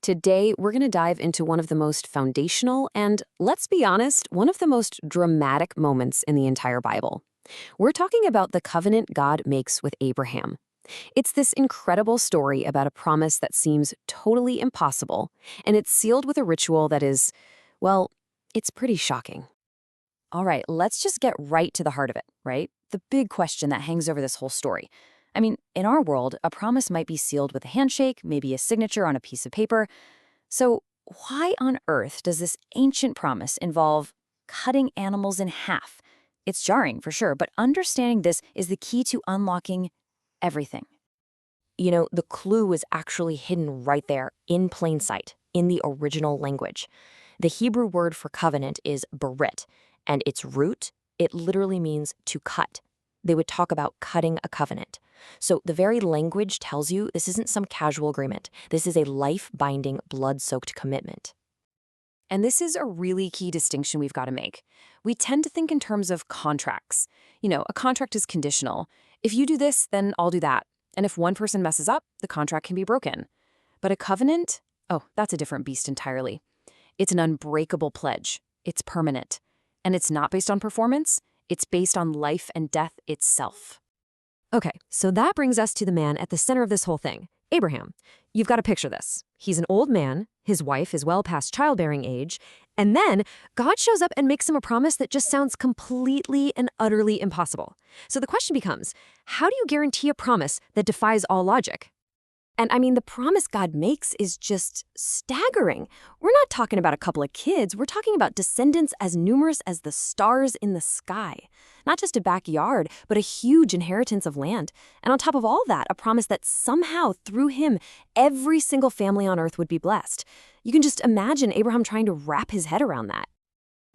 Today, we're going to dive into one of the most foundational and, let's be honest, one of the most dramatic moments in the entire Bible. We're talking about the covenant God makes with Abraham. It's this incredible story about a promise that seems totally impossible, and it's sealed with a ritual that is, well, it's pretty shocking. All right, let's just get right to the heart of it, right? The big question that hangs over this whole story. I mean, in our world, a promise might be sealed with a handshake, maybe a signature on a piece of paper. So, why on earth does this ancient promise involve cutting animals in half? It's jarring for sure, but understanding this is the key to unlocking everything. The clue was actually hidden right there in plain sight in the original language. The Hebrew word for covenant is berit, and its root, it literally means to cut. They would talk about cutting a covenant. So the very language tells you this isn't some casual agreement. This is a life-binding, blood-soaked commitment. And this is a really key distinction we've got to make. We tend to think in terms of contracts. A contract is conditional. If you do this, then I'll do that. And if one person messes up, the contract can be broken. But a covenant? Oh, that's a different beast entirely. It's an unbreakable pledge. It's permanent. And it's not based on performance. It's based on life and death itself. Okay, so that brings us to the man at the center of this whole thing, Abraham. You've got to picture this. He's an old man, his wife is well past childbearing age, and then God shows up and makes him a promise that just sounds completely and utterly impossible. So the question becomes, how do you guarantee a promise that defies all logic? And I mean, the promise God makes is just staggering. We're not talking about a couple of kids. We're talking about descendants as numerous as the stars in the sky. Not just a backyard, but a huge inheritance of land. And on top of all that, a promise that somehow, through him, every single family on earth would be blessed. You can just imagine Abraham trying to wrap his head around that.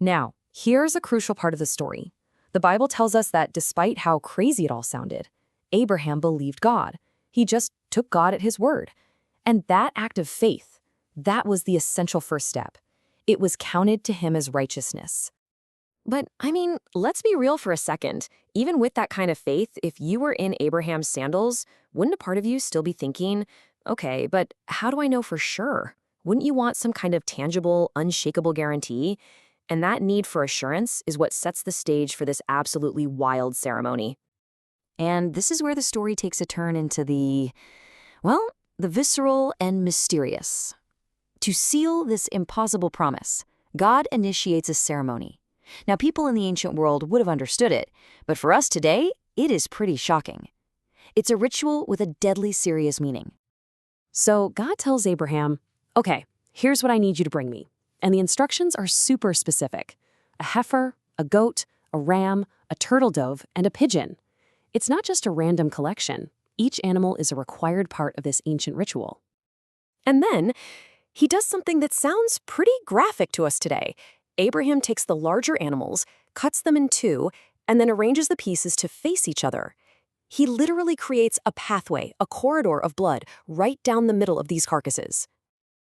Now, here's a crucial part of the story. The Bible tells us that despite how crazy it all sounded, Abraham believed God. He just took God at his word. And that act of faith, that was the essential first step. It was counted to him as righteousness. But, I mean, let's be real for a second. Even with that kind of faith, if you were in Abraham's sandals, wouldn't a part of you still be thinking, okay, but how do I know for sure? Wouldn't you want some kind of tangible, unshakable guarantee? And that need for assurance is what sets the stage for this absolutely wild ceremony. And this is where the story takes a turn into the visceral and mysterious. To seal this impossible promise, God initiates a ceremony. Now, people in the ancient world would have understood it, but for us today, it is pretty shocking. It's a ritual with a deadly serious meaning. So God tells Abraham, okay, here's what I need you to bring me. And the instructions are super specific. A heifer, a goat, a ram, a turtle dove, and a pigeon. It's not just a random collection. Each animal is a required part of this ancient ritual. And then, he does something that sounds pretty graphic to us today. Abraham takes the larger animals, cuts them in two, and then arranges the pieces to face each other. He literally creates a pathway, a corridor of blood, right down the middle of these carcasses.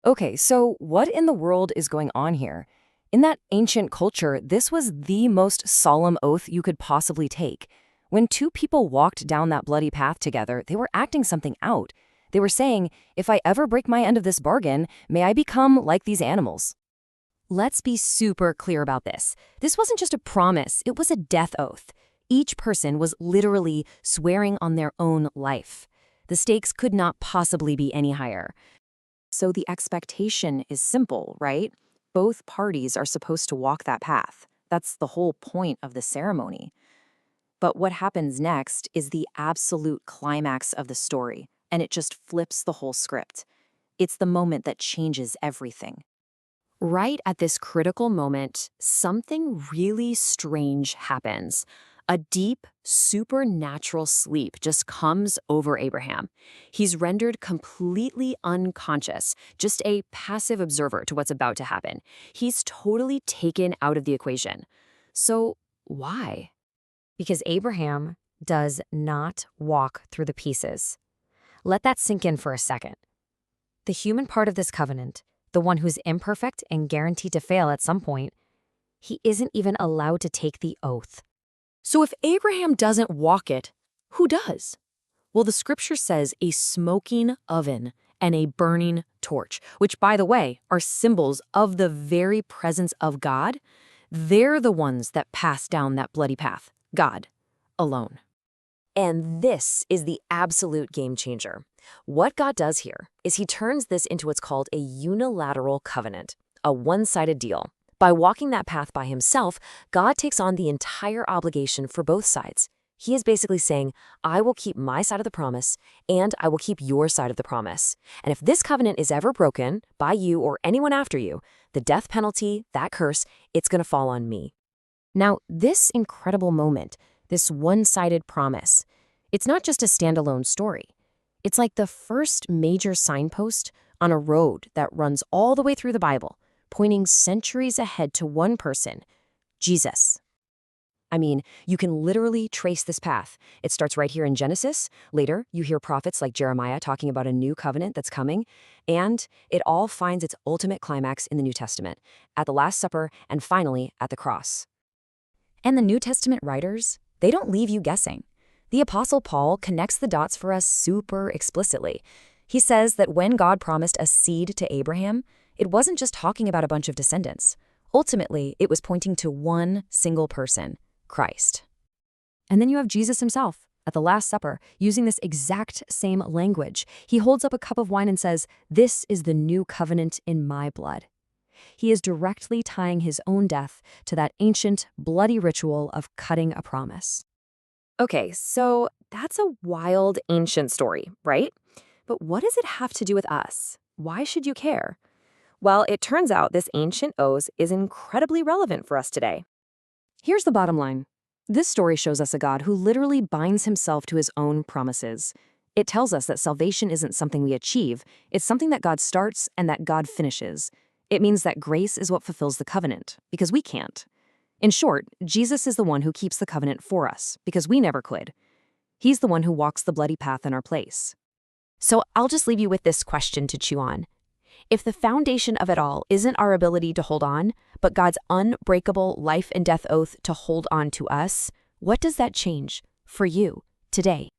Okay, so what in the world is going on here? In that ancient culture, this was the most solemn oath you could possibly take. When two people walked down that bloody path together, they were acting something out. They were saying, if I ever break my end of this bargain, may I become like these animals. Let's be super clear about this. This wasn't just a promise, it was a death oath. Each person was literally swearing on their own life. The stakes could not possibly be any higher. So the expectation is simple, right? Both parties are supposed to walk that path. That's the whole point of the ceremony. But what happens next is the absolute climax of the story, and it just flips the whole script. It's the moment that changes everything. Right at this critical moment, something really strange happens. A deep, supernatural sleep just comes over Abraham. He's rendered completely unconscious, just a passive observer to what's about to happen. He's totally taken out of the equation. So, why? Because Abraham does not walk through the pieces. Let that sink in for a second. The human part of this covenant, the one who's imperfect and guaranteed to fail at some point, he isn't even allowed to take the oath. So if Abraham doesn't walk it, who does? Well, the scripture says a smoking oven, and a burning torch, which, by the way, are symbols of the very presence of God. They're the ones that pass down that bloody path. God alone. And this is the absolute game changer. What God does here is he turns this into what's called a unilateral covenant, a one-sided deal. By walking that path by himself, God takes on the entire obligation for both sides. He is basically saying, I will keep my side of the promise, and I will keep your side of the promise. And if this covenant is ever broken by you or anyone after you, the death penalty, that curse, it's going to fall on me. Now, this incredible moment, this one-sided promise, it's not just a standalone story. It's like the first major signpost on a road that runs all the way through the Bible, pointing centuries ahead to one person, Jesus. I mean, you can literally trace this path. It starts right here in Genesis. Later, you hear prophets like Jeremiah talking about a new covenant that's coming. And it all finds its ultimate climax in the New Testament, at the Last Supper, and finally at the cross. And the New Testament writers, they don't leave you guessing. The Apostle Paul connects the dots for us super explicitly. He says that when God promised a seed to Abraham, it wasn't just talking about a bunch of descendants. Ultimately, it was pointing to one single person, Christ. And then you have Jesus himself at the Last Supper, using this exact same language. He holds up a cup of wine and says, "This is the new covenant in my blood." He is directly tying his own death to that ancient, bloody ritual of cutting a promise. Okay, so that's a wild, ancient story, right? But what does it have to do with us? Why should you care? Well, it turns out this ancient oath is incredibly relevant for us today. Here's the bottom line. This story shows us a God who literally binds himself to his own promises. It tells us that salvation isn't something we achieve, it's something that God starts and that God finishes. It means that grace is what fulfills the covenant, because we can't. In short, Jesus is the one who keeps the covenant for us, because we never could. He's the one who walks the bloody path in our place. So I'll just leave you with this question to chew on. If the foundation of it all isn't our ability to hold on, but God's unbreakable life and death oath to hold on to us, what does that change for you today?